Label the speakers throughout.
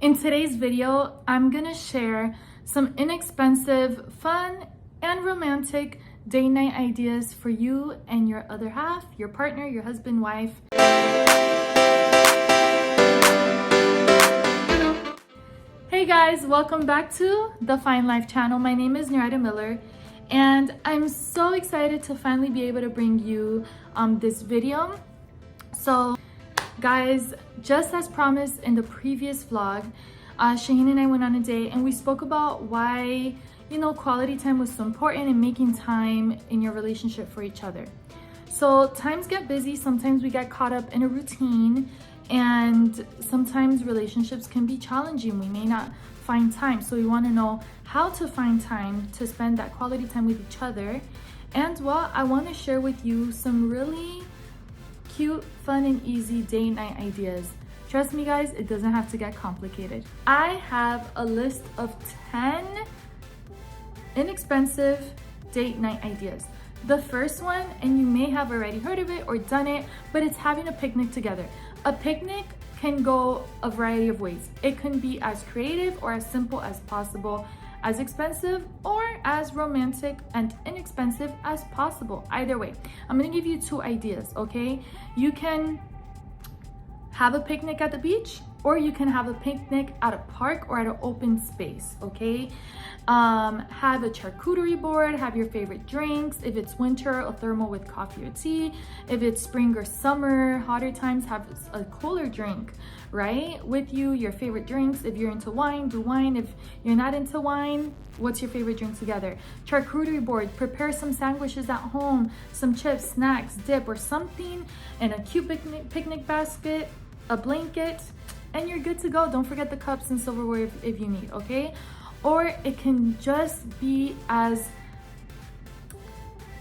Speaker 1: In today's video, I'm gonna share some inexpensive, fun, and romantic date night ideas for you and your other half, your partner, your husband, wife. Hey guys, welcome back to the Fine Life channel. My name is Narita Miller, and I'm so excited to finally be able to bring you this video. So guys, just as promised in the previous vlog, Shaheen and I went on a date and we spoke about why, quality time was so important and making time in your relationship for each other. So times get busy, sometimes we get caught up in a routine, and sometimes relationships can be challenging. We may not find time. So we want to know how to find time to spend that quality time with each other. And well, I want to share with you some really cute, fun, and easy date night ideas. Trust me guys, it doesn't have to get complicated. I have a list of 10 inexpensive date night ideas. The first one, and you may have already heard of it or done it, but it's having a picnic together. A picnic can go a variety of ways. It can be as creative or as simple as possible, as expensive or as romantic and inexpensive as possible. Either way, I'm gonna give you two ideas, okay? You can have a picnic at the beach, or you can have a picnic at a park or at an open space, okay? Have a charcuterie board, have your favorite drinks. If it's winter, a thermal with coffee or tea. If it's spring or summer, hotter times, have a cooler drink, right? With you, your favorite drinks. If you're into wine, do wine. If you're not into wine, what's your favorite drink together? Charcuterie board, prepare some sandwiches at home, some chips, snacks, dip, or something, and a cute picnic basket, a blanket, and you're good to go. Don't forget the cups and silverware if you need, okay? Or it can just be as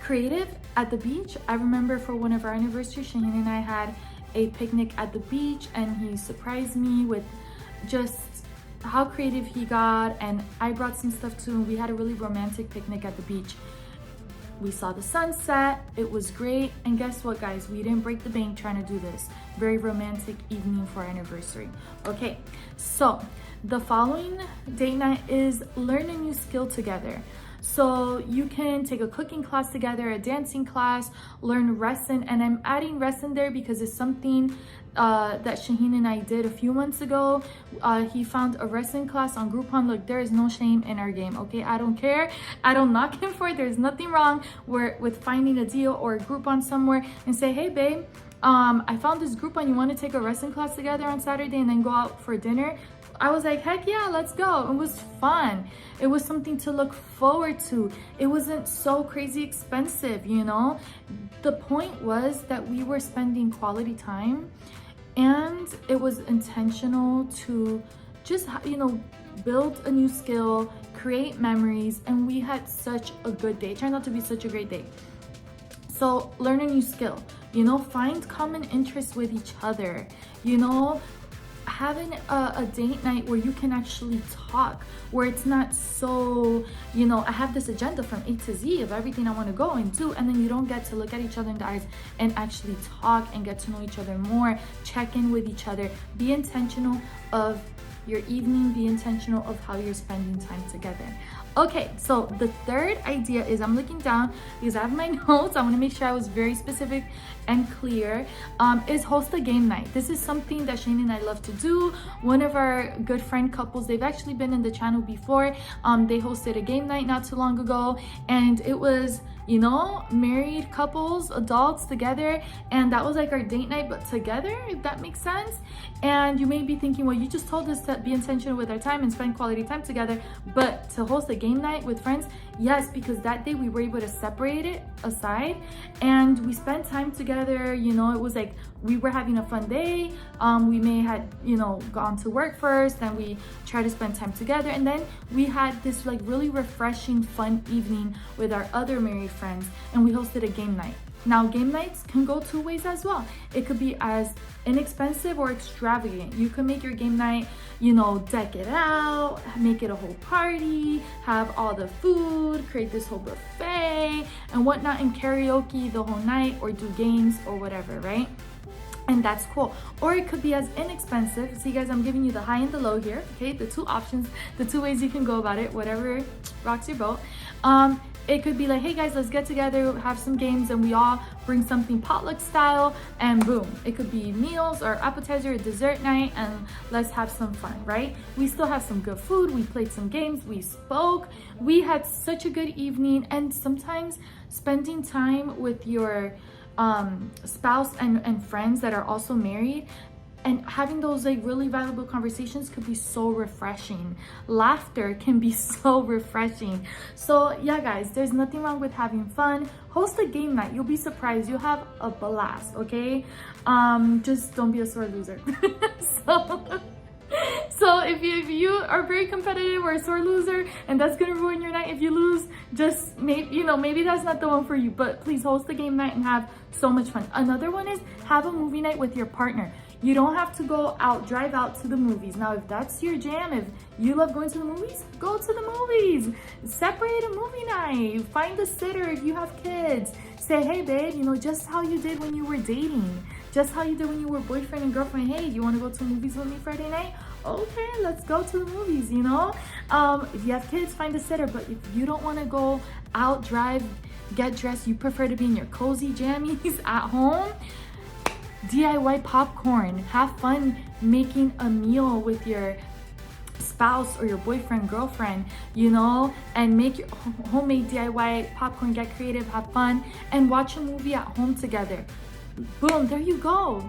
Speaker 1: creative at the beach. I remember for one of our anniversaries, Shaheen and I had a picnic at the beach, and he surprised me with just how creative he got, and I brought some stuff too. We had a really romantic picnic at the beach. We saw the sunset, it was great, and guess what guys, we didn't break the bank trying to do this. Very romantic evening for our anniversary. Okay, so the following date night is learn a new skill together. So you can take a cooking class together, a dancing class, learn resin, and I'm adding resin there because it's something that Shaheen and I did a few months ago. He found a resin class on Groupon. Look, there is no shame in our game, okay? I don't care. I don't knock him for it. There's nothing wrong with finding a deal or a Groupon somewhere and say, hey babe, I found this Groupon. You want to take a resin class together on Saturday and then go out for dinner? I was like, heck yeah, let's go. It was fun. It was something to look forward to. It wasn't so crazy expensive, The point was that we were spending quality time, and it was intentional to just, build a new skill, create memories, and we had such a good day. It turned out to be such a great day. So learn a new skill, find common interests with each other, having a date night where you can actually talk, where it's not so, I have this agenda from A to Z of everything I want to go and do, and then you don't get to look at each other in the eyes and actually talk and get to know each other more, check in with each other, be intentional of your evening, be intentional of how you're spending time together. Okay, so the third idea is, I'm looking down because I have my notes. I want to make sure I was very specific and clear, is host a game night. This is something that Shane and I love to do. One of our good friend couples, they've actually been in the channel before. They hosted a game night not too long ago, and it was, married couples, adults together, and that was like our date night, but together, if that makes sense. And you may be thinking, well, you just told us to be intentional with our time and spend quality time together, but to host a game night with friends, yes, because that day we were able to separate it aside and we spent time together. It was like we were having a fun day. We may had gone to work first, then we tried to spend time together, and then we had this like really refreshing fun evening with our other married friends, and we hosted a game night. Now, game nights can go two ways as well. It could be as inexpensive or extravagant. You can make your game night, deck it out, make it a whole party, have all the food, create this whole buffet and whatnot, and karaoke the whole night, or do games or whatever, right? And that's cool. Or it could be as inexpensive. See guys, I'm giving you the high and the low here, okay? The two options, the two ways you can go about it, whatever rocks your boat. It could be like, hey guys, let's get together, have some games, and we all bring something potluck style, and boom. It could be meals or appetizer or dessert night, and let's have some fun, right? We still have some good food, we played some games, we spoke, we had such a good evening. And sometimes spending time with your spouse and friends that are also married and having those like really valuable conversations could be so refreshing. Laughter can be so refreshing. So yeah guys, there's nothing wrong with having fun. Host a game night. You'll be surprised. You'll have a blast, okay? Just don't be a sore loser. So if you are very competitive or a sore loser and that's gonna ruin your night if you lose, just maybe that's not the one for you, but please host a game night and have so much fun. Another one is have a movie night with your partner. You don't have to drive out to the movies. Now, if that's your jam, if you love going to the movies, go to the movies. Separate a movie night. Find a sitter if you have kids. Say, hey babe, just how you did when you were dating. Just how you did when you were boyfriend and girlfriend. Hey, you want to go to movies with me Friday night? Okay, let's go to the movies, If you have kids, find a sitter. But if you don't want to go out, drive, get dressed, you prefer to be in your cozy jammies at home, DIY popcorn. Have fun making a meal with your spouse or your boyfriend, girlfriend, and make your homemade DIY popcorn. Get creative, have fun, and watch a movie at home together. Boom, there you go.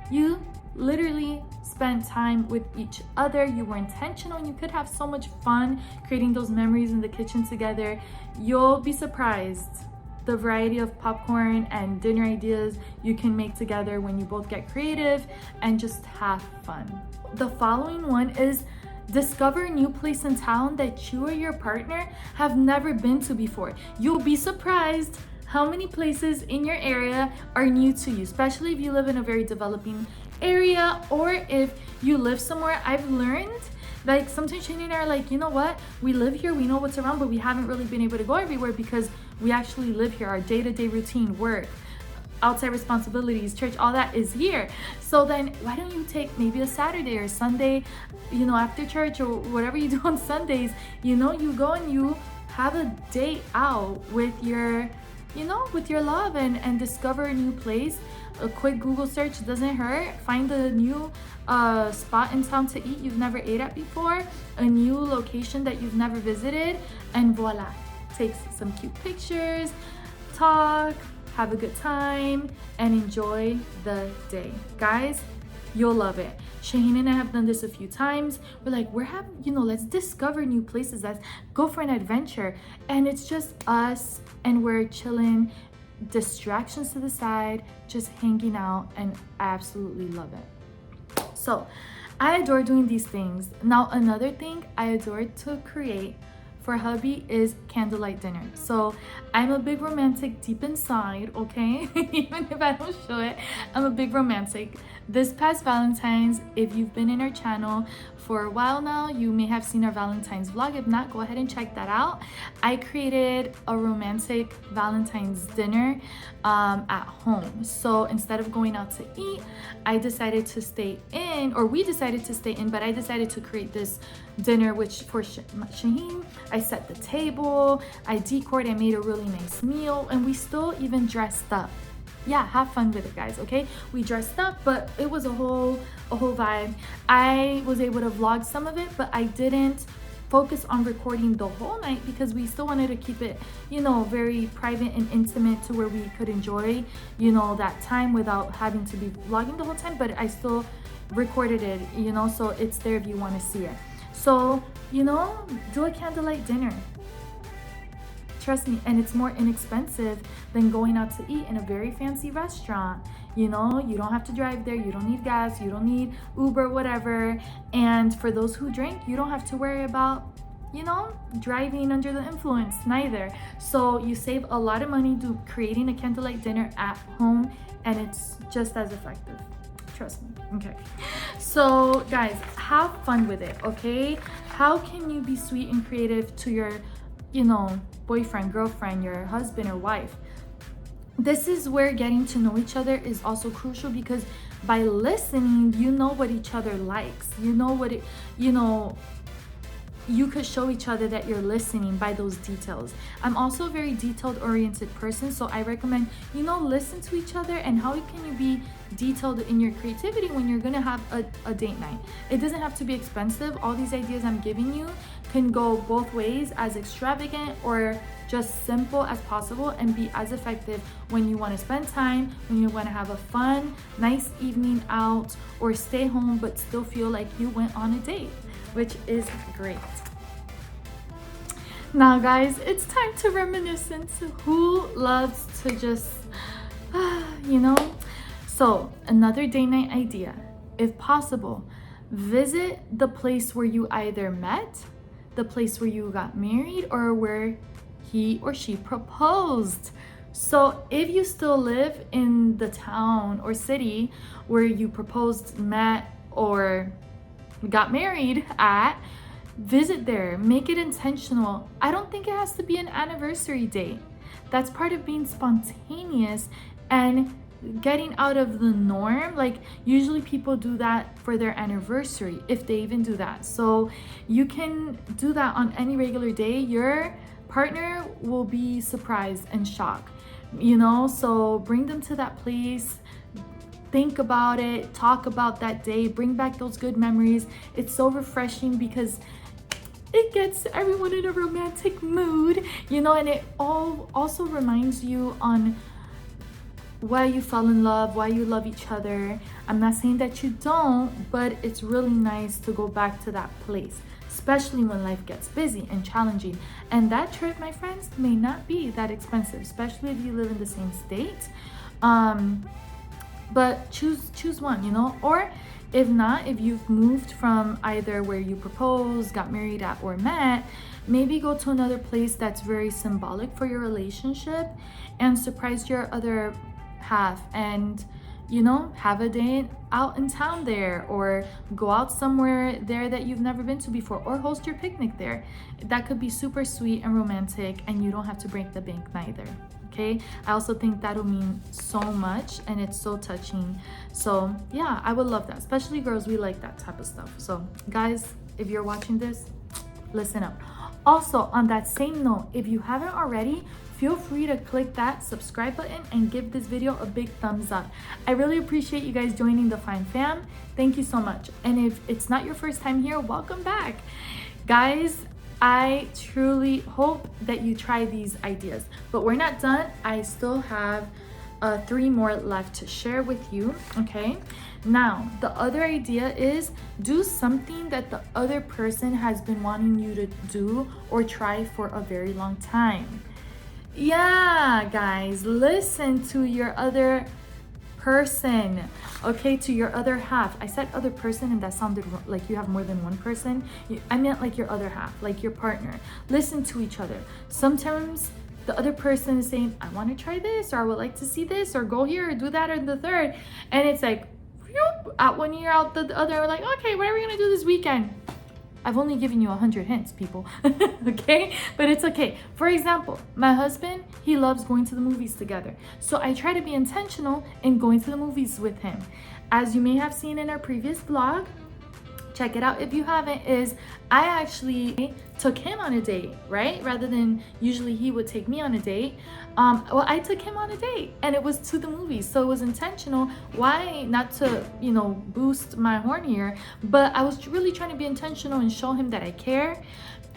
Speaker 1: You literally spent time with each other. You were intentional, and you could have so much fun creating those memories in the kitchen together. You'll be surprised the variety of popcorn and dinner ideas you can make together when you both get creative and just have fun. The following one is discover a new place in town that you or your partner have never been to before. You'll be surprised how many places in your area are new to you, especially if you live in a very developing area or if you live somewhere. I've learned like sometimes Shane and I are like, you know what? We live here, we know what's around, but we haven't really been able to go everywhere because we actually live here. Our day-to-day routine, work, outside responsibilities, church, all that is here. So then why don't you take maybe a Saturday or Sunday, after church or whatever you do on Sundays, you go and you have a day out with your love and discover a new place. A quick Google search doesn't hurt. Find a new spot in town to eat you've never ate at before, a new location that you've never visited, and voila. Take some cute pictures, talk, have a good time, and enjoy the day. Guys, you'll love it. Shaheen and I have done this a few times. We're like, let's discover new places. Let's go for an adventure. And it's just us and we're chilling, distractions to the side, just hanging out, and I absolutely love it. So I adore doing these things. Now, another thing I adore to create for hubby is candlelight dinner. So I'm a big romantic deep inside, okay? Even if I don't show it, I'm a big romantic. This past Valentine's, if you've been in our channel for a while now, you may have seen our Valentine's vlog. If not, go ahead and check that out. I created a romantic Valentine's dinner at home. So instead of going out to eat, we decided to stay in, but I decided to create this dinner, which for Shaheen, I set the table, I decorated, I made a really nice meal, and we still even dressed up. Yeah, have fun with it, guys, okay? We dressed up, but it was a whole vibe. I was able to vlog some of it, but I didn't focus on recording the whole night because we still wanted to keep it, very private and intimate to where we could enjoy, that time without having to be vlogging the whole time, but I still recorded it, so it's there if you want to see it. So, do a candlelight dinner. Trust me, and it's more inexpensive than going out to eat in a very fancy restaurant. You don't have to drive there, you don't need gas, you don't need Uber, whatever. And for those who drink, you don't have to worry about, driving under the influence, neither. So you save a lot of money creating a candlelight dinner at home, and it's just as effective. Trust me. Okay. So guys, have fun with it, okay? How can you be sweet and creative to your, boyfriend, girlfriend, your husband or wife? This is where getting to know each other is also crucial, because By listening, you know what each other likes. You know what it, you know, you could show each other that you're listening by those details. I'm also a very detailed oriented person, so I recommend, listen to each other. And how can you be detailed in your creativity when you're gonna have a date night? It doesn't have to be expensive. All these ideas I'm giving you can go both ways, as extravagant or just simple as possible, and be as effective when you want to spend time, when you want to have a fun, nice evening out, or stay home but still feel like you went on a date, which is great. Now guys, it's time to reminiscence. Who loves to just, So another date night idea. If possible, visit the place where you either met, the place where you got married, or where he or she proposed. So if you still live in the town or city where you proposed, met, or got married at, visit there, make it intentional. I don't think it has to be an anniversary date. That's part of being spontaneous and getting out of the norm. Like, usually people do that for their anniversary, if they even do that. So you can do that on any regular day. Your partner will be surprised and shocked, so bring them to that place. Think about it, talk about that day, bring back those good memories. It's so refreshing because it gets everyone in a romantic mood, and it all also reminds you on why you fell in love, why you love each other. I'm not saying that you don't, but it's really nice to go back to that place, especially when life gets busy and challenging. And that trip, my friends, may not be that expensive, especially if you live in the same state. But choose one, or if not, if you've moved from either where you proposed, got married at, or met, maybe go to another place that's very symbolic for your relationship and surprise your other half, and have a day out in town there, or go out somewhere there that you've never been to before, or host your picnic there. That could be super sweet and romantic, and you don't have to break the bank neither. Okay, I also think that'll mean so much, and it's so touching. So yeah, I would love that. Especially girls, we like that type of stuff. So guys, if you're watching this, listen up. Also, on that same note, if you haven't already, feel free to click that subscribe button and give this video a big thumbs up. I really appreciate you guys joining the Fine Fam. Thank you so much. And if it's not your first time here, welcome back. Guys, I truly hope that you try these ideas, but we're not done. I still have 3 more left to share with you. Okay, now the other idea is do something that the other person has been wanting you to do or try for a very long time. Yeah, guys, listen to your other person, okay, to your other half. I said other person, and that sounded like you have more than one person. I meant like your other half, like your partner. Listen to each other. Sometimes the other person is saying, I want to try this, or I would like to see this, or go here, or do that, or the third. And it's like, whoop, out one ear, out the other. We're like, okay, what are we going to do this weekend? I've only given you 100 hints, people. Okay, but it's okay. For example, my husband, he loves going to the movies together. So I try to be intentional in going to the movies with him. As you may have seen in our previous vlog, check it out if you haven't, is I actually took him on a date, right? Rather than usually he would take me on a date. Well, I took him on a date, and it was to the movies. So it was intentional. Why? Not to, boost my horn here, but I was really trying to be intentional and show him that I care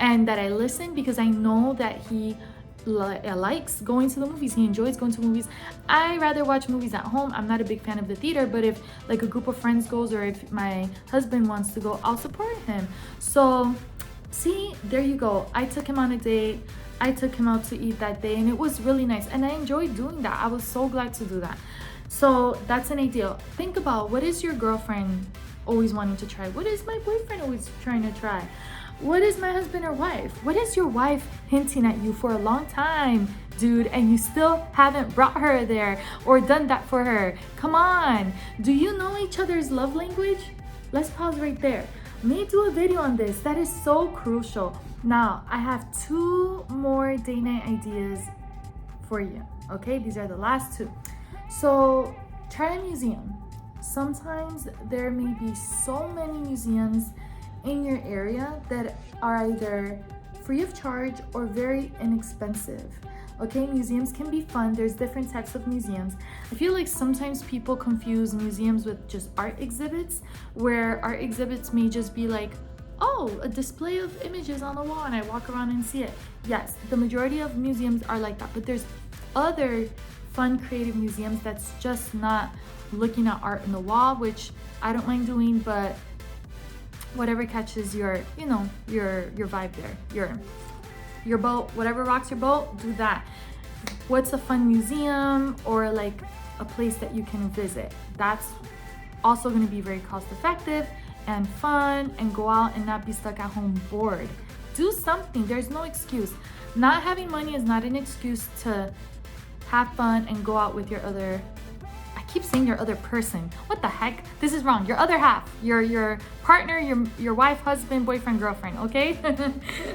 Speaker 1: and that I listen, because I know that he likes going to the movies. He enjoys going to movies. I rather watch movies at home. I'm not a big fan of the theater, but if like a group of friends goes, or if my husband wants to go, I'll support him. So see, there you go. I took him on a date. I took him out to eat that day, and it was really nice, and I enjoyed doing that. I was so glad to do that. So that's an idea. Think about, what is your girlfriend always wanting to try? What is my boyfriend always trying to try? What is my husband or wife? What is your wife hinting at you for a long time, dude, and you still haven't brought her there or done that for her? Come on. Do you know each other's love language? Let's pause right there. May do a video on this. That is so crucial. Now, I have 2 more date night ideas for you. Okay, these are the last 2. So try a museum. sometimes there may be so many museums in your area that are either free of charge or very inexpensive. Okay, museums can be fun. There's different types of museums. I feel like sometimes people confuse museums with just art exhibits, where art exhibits may just be like, oh, a display of images on the wall and I walk around and see it. Yes, the majority of museums are like that, but there's other fun creative museums that's just not looking at art in the wall, which I don't mind doing, but whatever catches your, you know, your vibe there, your boat, whatever rocks your boat, do that. What's a fun museum or like a place that you can visit? That's also going to be very cost effective and fun, and go out and not be stuck at home bored. Do something. There's no excuse. Not having money is not an excuse to have fun and go out with your other, I keep saying your other person. What the heck? This is wrong. Your other half, your partner, your wife, husband, boyfriend, girlfriend, okay?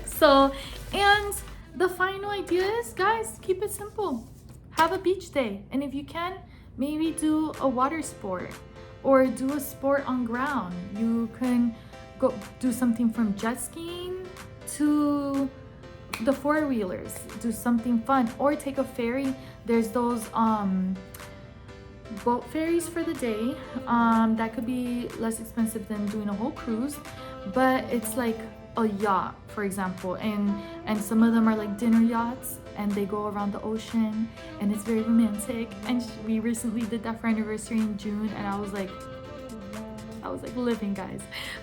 Speaker 1: So, and the final idea is, guys, keep it simple. Have a beach day. And if you can, maybe do a water sport or do a sport on ground. You can go do something from jet skiing to the four-wheelers. Do something fun, or take a ferry. There's those boat ferries for the day that could be less expensive than doing a whole cruise, but it's like a yacht, for example, and some of them are like dinner yachts, and they go around the ocean, and it's very romantic. And we recently did that for anniversary in June, and I was like living, guys.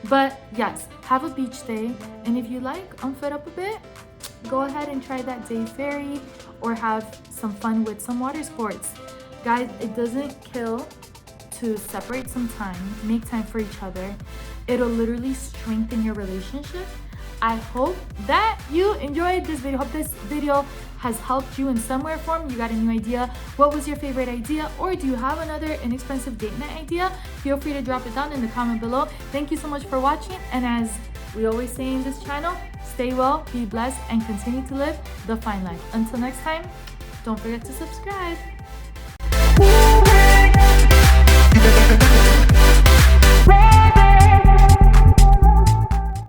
Speaker 1: But yes, have a beach day, and if you like, unfit up a bit, go ahead and try that day ferry, or have some fun with some water sports. Guys, it doesn't kill to separate some time, make time for each other. It'll literally strengthen your relationship. I hope that you enjoyed this video. Hope this video has helped you in some way or form. You got a new idea. What was your favorite idea? Or do you have another inexpensive date night idea? Feel free to drop it down in the comment below. Thank you so much for watching. And as we always say in this channel, stay well, be blessed, and continue to live the fine life. Until next time, don't forget to subscribe.